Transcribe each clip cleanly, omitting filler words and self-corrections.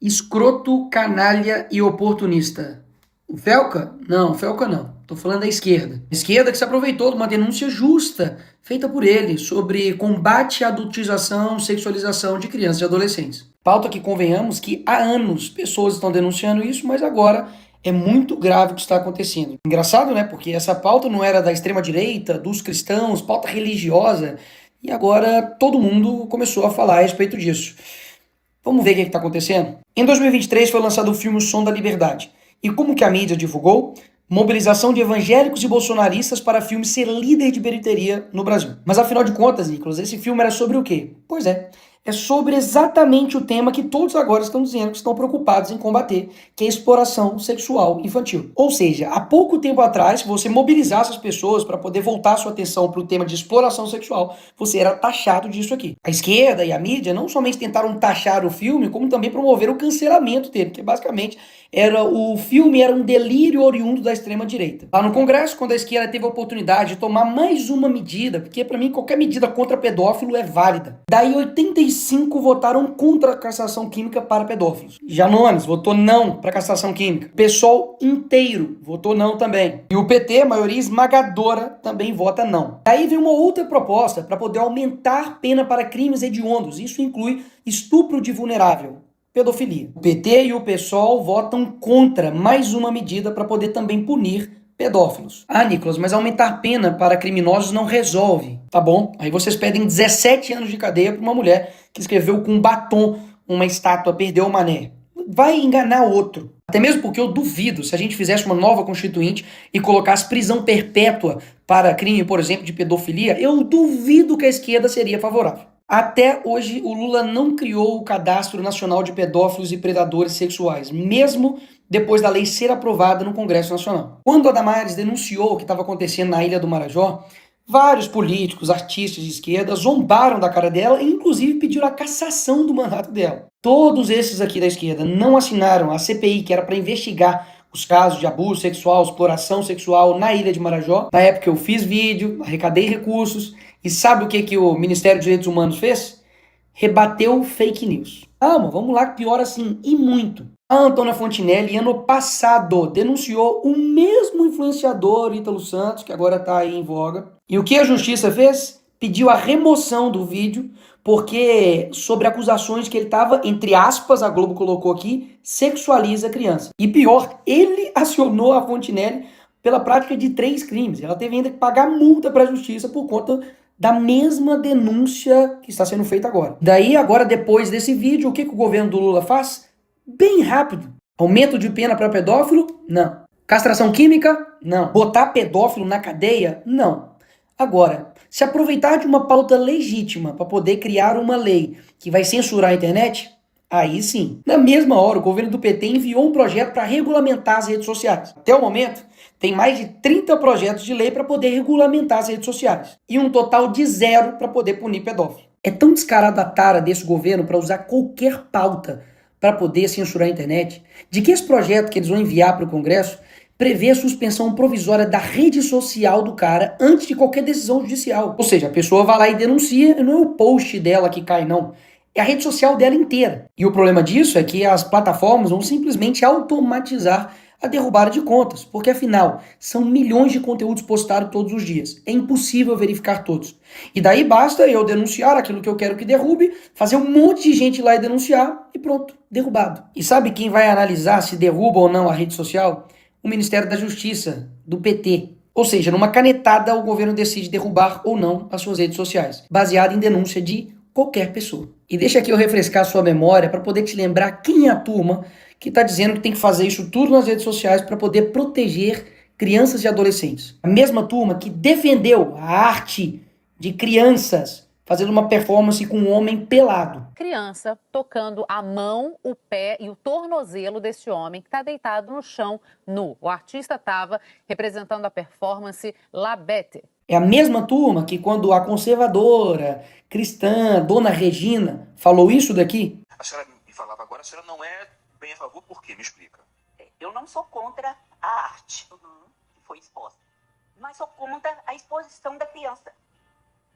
Escroto, canalha e oportunista. O Felca? Não, o Felca não. Tô falando da esquerda. A esquerda que se aproveitou de uma denúncia justa feita por ele sobre combate à adultização, sexualização de crianças e adolescentes. Pauta que convenhamos que há anos pessoas estão denunciando isso, mas agora é muito grave o que está acontecendo. Engraçado, né? Porque essa pauta não era da extrema-direita, dos cristãos, pauta religiosa, e agora todo mundo começou a falar a respeito disso. Vamos ver o que está acontecendo? Em 2023 foi lançado o filme O Som da Liberdade. E como que a mídia divulgou? Mobilização de evangélicos e bolsonaristas para filme ser líder de bilheteria no Brasil. Mas afinal de contas, Nicolas, esse filme era sobre o quê? Pois é sobre exatamente o tema que todos agora estão dizendo que estão preocupados em combater, que é a exploração sexual infantil. Ou seja, há pouco tempo atrás, se você mobilizasse as pessoas para poder voltar sua atenção para o tema de exploração sexual, você era taxado disso aqui. A esquerda e a mídia não somente tentaram taxar o filme, como também promover o cancelamento dele, que basicamente o filme era um delírio oriundo da extrema direita. Lá no Congresso, quando a esquerda teve a oportunidade de tomar mais uma medida, porque para mim qualquer medida contra pedófilo é válida. Daí 85 votaram contra a castração química para pedófilos. Janones votou não para a castração química. O pessoal inteiro votou não também. E o PT, a maioria esmagadora, também vota não. Daí vem uma outra proposta para poder aumentar pena para crimes hediondos. Isso inclui estupro de vulnerável, pedofilia. O PT e o PSOL votam contra mais uma medida para poder também punir pedófilos. Ah, Nicolas, mas aumentar pena para criminosos não resolve. Tá bom? Aí vocês pedem 17 anos de cadeia para uma mulher que escreveu com batom uma estátua Perdeu o Mané. Vai enganar outro. Até mesmo porque eu duvido, se a gente fizesse uma nova constituinte e colocasse prisão perpétua para crime, por exemplo, de pedofilia, eu duvido que a esquerda seria favorável. Até hoje, o Lula não criou o Cadastro Nacional de Pedófilos e Predadores Sexuais, mesmo depois da lei ser aprovada no Congresso Nacional. Quando a Damares denunciou o que estava acontecendo na Ilha do Marajó, vários políticos, artistas de esquerda zombaram da cara dela e inclusive pediram a cassação do mandato dela. Todos esses aqui da esquerda não assinaram a CPI, que era para investigar os casos de abuso sexual, exploração sexual na Ilha de Marajó. Na época eu fiz vídeo, arrecadei recursos, e sabe o que o Ministério dos Direitos Humanos fez? Rebateu fake news. Calma, vamos lá, pior assim, e muito. A Antônia Fontinelli, ano passado, denunciou o mesmo influenciador Ítalo Santos, que agora está aí em voga. E o que a justiça fez? Pediu a remoção do vídeo, porque sobre acusações que ele estava, entre aspas, a Globo colocou aqui, sexualiza a criança. E pior, ele acionou a Fontinelli pela prática de 3 crimes. Ela teve ainda que pagar multa para a justiça por conta da mesma denúncia que está sendo feita agora. Daí, agora, depois desse vídeo, o que o governo do Lula faz? Bem rápido. Aumento de pena para pedófilo? Não. Castração química? Não. Botar pedófilo na cadeia? Não. Agora, se aproveitar de uma pauta legítima para poder criar uma lei que vai censurar a internet, aí sim. Na mesma hora, o governo do PT enviou um projeto para regulamentar as redes sociais. Até o momento, tem mais de 30 projetos de lei para poder regulamentar as redes sociais. E um total de 0 para poder punir pedófilo. É tão descarada a tara desse governo para usar qualquer pauta para poder censurar a internet, de que esse projeto que eles vão enviar para o Congresso prevê a suspensão provisória da rede social do cara antes de qualquer decisão judicial. Ou seja, a pessoa vai lá e denuncia, e não é o post dela que cai, não. É a rede social dela inteira. E o problema disso é que as plataformas vão simplesmente automatizar a derrubada de contas, porque afinal, são milhões de conteúdos postados todos os dias. É impossível verificar todos. E daí basta eu denunciar aquilo que eu quero que derrube, fazer um monte de gente ir lá e denunciar, e pronto, derrubado. E sabe quem vai analisar se derruba ou não a rede social? O Ministério da Justiça, do PT. Ou seja, numa canetada, o governo decide derrubar ou não as suas redes sociais, baseado em denúncia de qualquer pessoa. E deixa aqui eu refrescar a sua memória para poder te lembrar quem é a turma que está dizendo que tem que fazer isso tudo nas redes sociais para poder proteger crianças e adolescentes. A mesma turma que defendeu a arte de crianças fazendo uma performance com um homem pelado. Criança tocando a mão, o pé e o tornozelo desse homem que está deitado no chão nu. O artista estava representando a performance La Bête. É a mesma turma que quando a conservadora, cristã, Dona Regina falou isso daqui. A senhora me falava agora, a senhora não é bem a favor, por quê? Me explica. Eu não sou contra a arte que foi exposta, mas sou contra a exposição da criança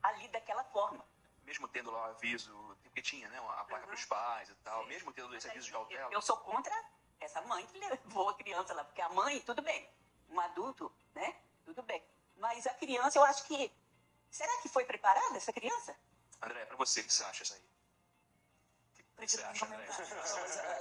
ali daquela forma. Mesmo tendo lá o aviso, Porque tinha, né, a placa pros pais e tal, mesmo tendo esse aviso de cautela. Eu sou contra essa mãe que levou a criança lá, porque a mãe, tudo bem, um adulto, né, tudo bem. Mas a criança, eu acho que... Será que foi preparada essa criança? André, pra você, o que você acha isso aí? O que você acha, André?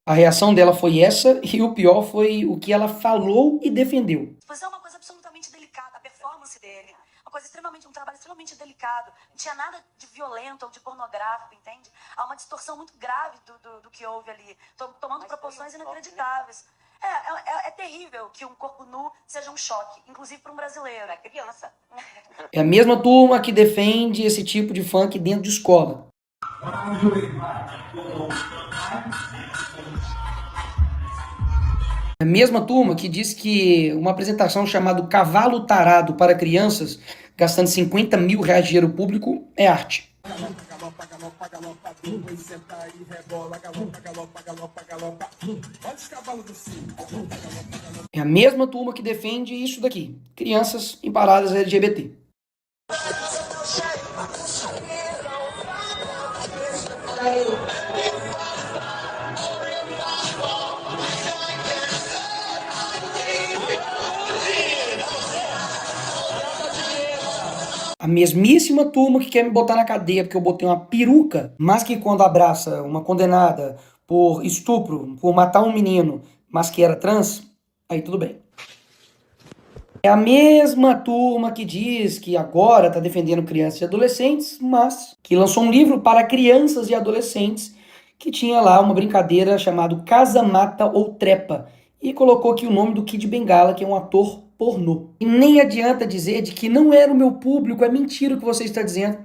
A reação dela foi essa, e o pior foi o que ela falou e defendeu. Mas é uma coisa absolutamente delicada, a performance dele. Uma coisa extremamente, um trabalho extremamente delicado. Não tinha nada de violento ou de pornográfico, entende? Há uma distorção muito grave do que houve ali, tomando proporções inacreditáveis. É terrível que um corpo nu seja um choque, inclusive para um brasileiro. É criança. É a mesma turma que defende esse tipo de funk dentro de escola. É a mesma turma que diz que uma apresentação chamada Cavalo Tarado para crianças, gastando 50 mil reais de dinheiro público, é arte. É a mesma turma que defende isso daqui, crianças em paradas LGBT. A mesmíssima turma que quer me botar na cadeia porque eu botei uma peruca, mas que quando abraça uma condenada por estupro, por matar um menino, mas que era trans, aí tudo bem. É a mesma turma que diz que agora está defendendo crianças e adolescentes, mas que lançou um livro para crianças e adolescentes que tinha lá uma brincadeira chamada Casa, Mata ou Trepa e colocou aqui o nome do Kid Bengala, que é um ator pornô. E nem adianta dizer de que não era o meu público, é mentira o que você está dizendo,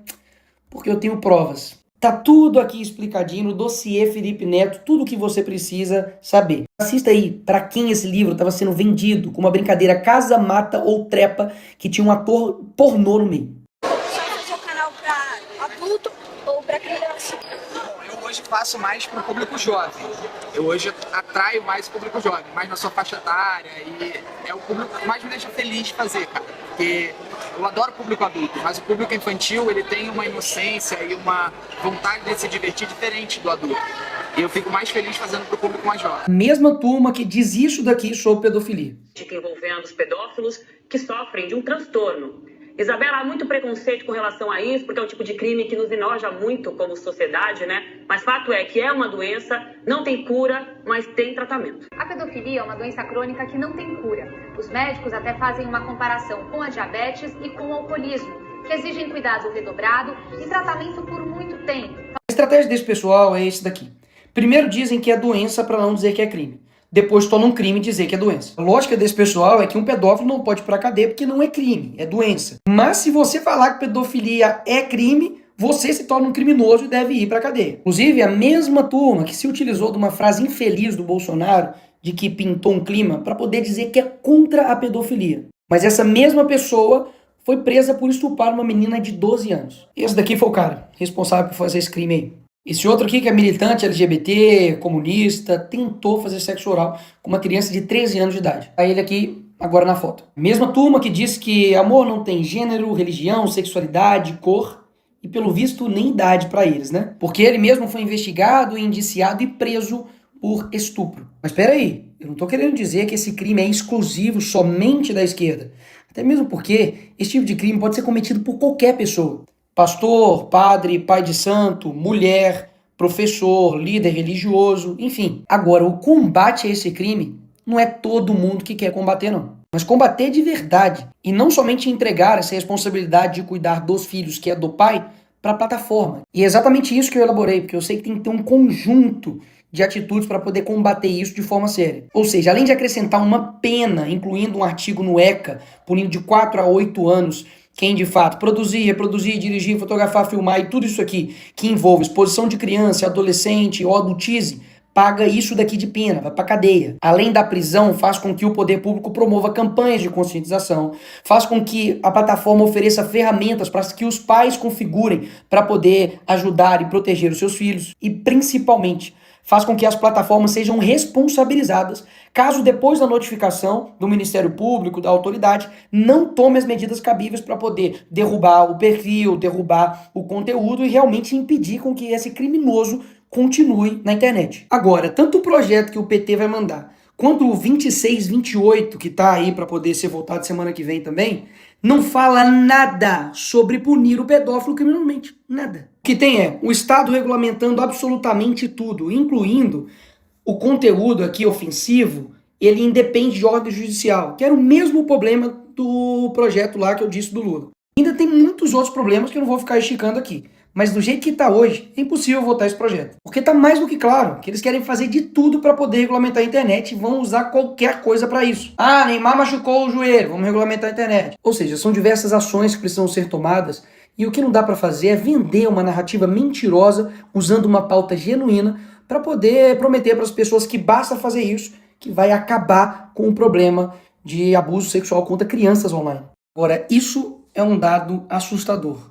porque eu tenho provas. Tá tudo aqui explicadinho no dossiê Felipe Neto, tudo o que você precisa saber. Assista aí para quem esse livro estava sendo vendido com uma brincadeira Casa, Mata ou Trepa que tinha um ator pornô no meio. Seu canal para adulto ou para criança? Eu hoje faço mais para o público jovem. Eu hoje atraio mais o público jovem, mais na sua faixa etária, e é o público que mais me deixa feliz de fazer, cara. Porque eu adoro o público adulto, mas o público infantil, ele tem uma inocência e uma vontade de se divertir diferente do adulto. E eu fico mais feliz fazendo para o público mais jovem. A mesma turma que diz isso daqui sobre pedofilia. Envolvendo os pedófilos que sofrem de um transtorno. Isabela, há muito preconceito com relação a isso, porque é um tipo de crime que nos enoja muito como sociedade, né? Mas fato é que é uma doença, não tem cura, mas tem tratamento. A pedofilia é uma doença crônica que não tem cura. Os médicos até fazem uma comparação com a diabetes e com o alcoolismo, que exigem cuidado redobrado e tratamento por muito tempo. A estratégia desse pessoal é esse daqui. Primeiro dizem que é doença para não dizer que é crime. Depois tornam um crime dizer que é doença. A lógica desse pessoal é que um pedófilo não pode ir pra cadeia porque não é crime, é doença. Mas se você falar que pedofilia é crime, você se torna um criminoso e deve ir pra cadeia. Inclusive, a mesma turma que se utilizou de uma frase infeliz do Bolsonaro, de que pintou um clima, para poder dizer que é contra a pedofilia. Mas essa mesma pessoa foi presa por estuprar uma menina de 12 anos. Esse daqui foi o cara responsável por fazer esse crime aí. Esse outro aqui, que é militante LGBT, comunista, tentou fazer sexo oral com uma criança de 13 anos de idade. Aí ele aqui, agora na foto. Mesma turma que diz que amor não tem gênero, religião, sexualidade, cor e, pelo visto, nem idade pra eles, né? Porque ele mesmo foi investigado, indiciado e preso por estupro. Mas espera aí, eu não tô querendo dizer que esse crime é exclusivo somente da esquerda. Até mesmo porque esse tipo de crime pode ser cometido por qualquer pessoa. Pastor, padre, pai de santo, mulher, professor, líder religioso, enfim. Agora, o combate a esse crime não é todo mundo que quer combater, não. Mas combater de verdade. E não somente entregar essa responsabilidade de cuidar dos filhos, que é do pai, para a plataforma. E é exatamente isso que eu elaborei, porque eu sei que tem que ter um conjunto de atitudes para poder combater isso de forma séria. Ou seja, além de acrescentar uma pena, incluindo um artigo no ECA, punindo de 4 a 8 anos, quem de fato produzir, reproduzir, dirigir, fotografar, filmar e tudo isso aqui que envolve exposição de criança, adolescente ou adultize, paga isso daqui de pena, vai pra cadeia. Além da prisão, faz com que o poder público promova campanhas de conscientização, faz com que a plataforma ofereça ferramentas para que os pais configurem para poder ajudar e proteger os seus filhos e, principalmente, faz com que as plataformas sejam responsabilizadas caso depois da notificação do Ministério Público, da autoridade, não tome as medidas cabíveis para poder derrubar o perfil, derrubar o conteúdo e realmente impedir com que esse criminoso continue na internet. Agora, tanto o projeto que o PT vai mandar, quanto o 2628, que está aí para poder ser votado semana que vem também, não fala nada sobre punir o pedófilo criminalmente. Nada. O que tem é o Estado regulamentando absolutamente tudo, incluindo o conteúdo aqui ofensivo, ele independe de ordem judicial, que era o mesmo problema do projeto lá que eu disse do Lula. Ainda tem muitos outros problemas que eu não vou ficar esticando aqui. Mas do jeito que está hoje, é impossível votar esse projeto. Porque está mais do que claro que eles querem fazer de tudo para poder regulamentar a internet e vão usar qualquer coisa para isso. Ah, Neymar machucou o joelho, vamos regulamentar a internet. Ou seja, são diversas ações que precisam ser tomadas e o que não dá para fazer é vender uma narrativa mentirosa usando uma pauta genuína para poder prometer para as pessoas que basta fazer isso, que vai acabar com o problema de abuso sexual contra crianças online. Agora, isso é um dado assustador.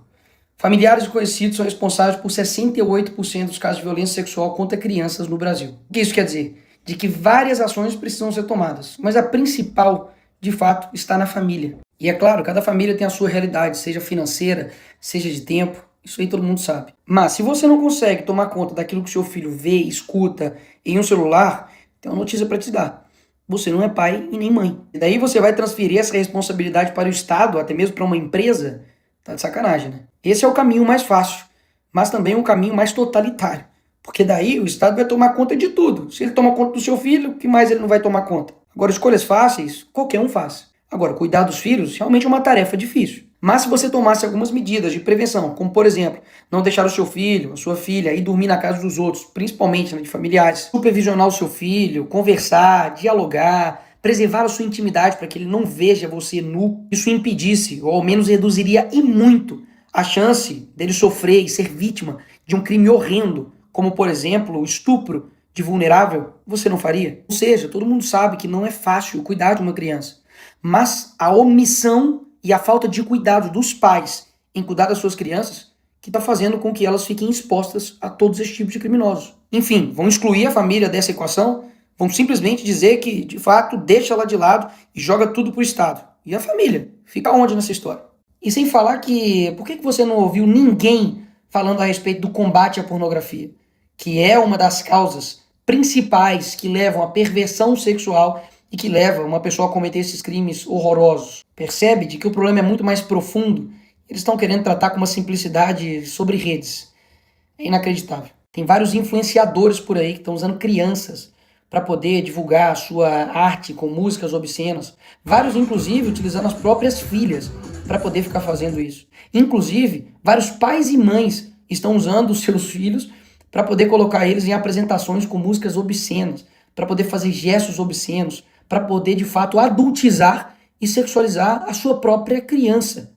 Familiares e conhecidos são responsáveis por 68% dos casos de violência sexual contra crianças no Brasil. O que isso quer dizer? De que várias ações precisam ser tomadas, mas a principal, de fato, está na família. E é claro, cada família tem a sua realidade, seja financeira, seja de tempo, isso aí todo mundo sabe. Mas se você não consegue tomar conta daquilo que seu filho vê, escuta em um celular, tem uma notícia para te dar. Você não é pai e nem mãe. E daí você vai transferir essa responsabilidade para o Estado, até mesmo para uma empresa? Tá de sacanagem, né? Esse é o caminho mais fácil, mas também o caminho mais totalitário. Porque daí o Estado vai tomar conta de tudo. Se ele toma conta do seu filho, o que mais ele não vai tomar conta? Agora, escolhas fáceis, qualquer um faz. Agora, cuidar dos filhos realmente é uma tarefa difícil. Mas se você tomasse algumas medidas de prevenção, como por exemplo, não deixar o seu filho, a sua filha ir dormir na casa dos outros, principalmente de familiares, supervisionar o seu filho, conversar, dialogar, preservar a sua intimidade para que ele não veja você nu, isso impedisse, ou ao menos reduziria e muito, a chance dele sofrer e ser vítima de um crime horrendo, como por exemplo o estupro de vulnerável, você não faria? Ou seja, todo mundo sabe que não é fácil cuidar de uma criança, mas a omissão e a falta de cuidado dos pais em cuidar das suas crianças que está fazendo com que elas fiquem expostas a todos esses tipos de criminosos. Enfim, vão excluir a família dessa equação, vão simplesmente dizer que, de fato, deixa ela de lado e joga tudo pro Estado. E a família? Fica onde nessa história? E sem falar que, por que você não ouviu ninguém falando a respeito do combate à pornografia? Que é uma das causas principais que levam à perversão sexual e que leva uma pessoa a cometer esses crimes horrorosos. Percebe de que o problema é muito mais profundo? Eles estão querendo tratar com uma simplicidade sobre redes. É inacreditável. Tem vários influenciadores por aí que estão usando crianças para poder divulgar a sua arte com músicas obscenas. Vários, inclusive, utilizando as próprias filhas para poder ficar fazendo isso. Inclusive, vários pais e mães estão usando os seus filhos para poder colocar eles em apresentações com músicas obscenas, para poder fazer gestos obscenos, para poder, de fato, adultizar e sexualizar a sua própria criança.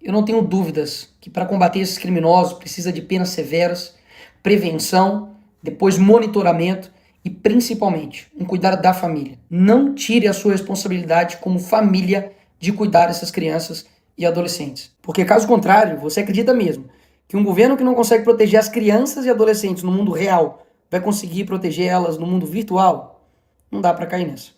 Eu não tenho dúvidas que para combater esses criminosos precisa de penas severas, prevenção, depois monitoramento e principalmente um cuidado da família. Não tire a sua responsabilidade como família de cuidar dessas crianças e adolescentes. Porque caso contrário, você acredita mesmo que um governo que não consegue proteger as crianças e adolescentes no mundo real vai conseguir proteger elas no mundo virtual? Não dá para cair nessa.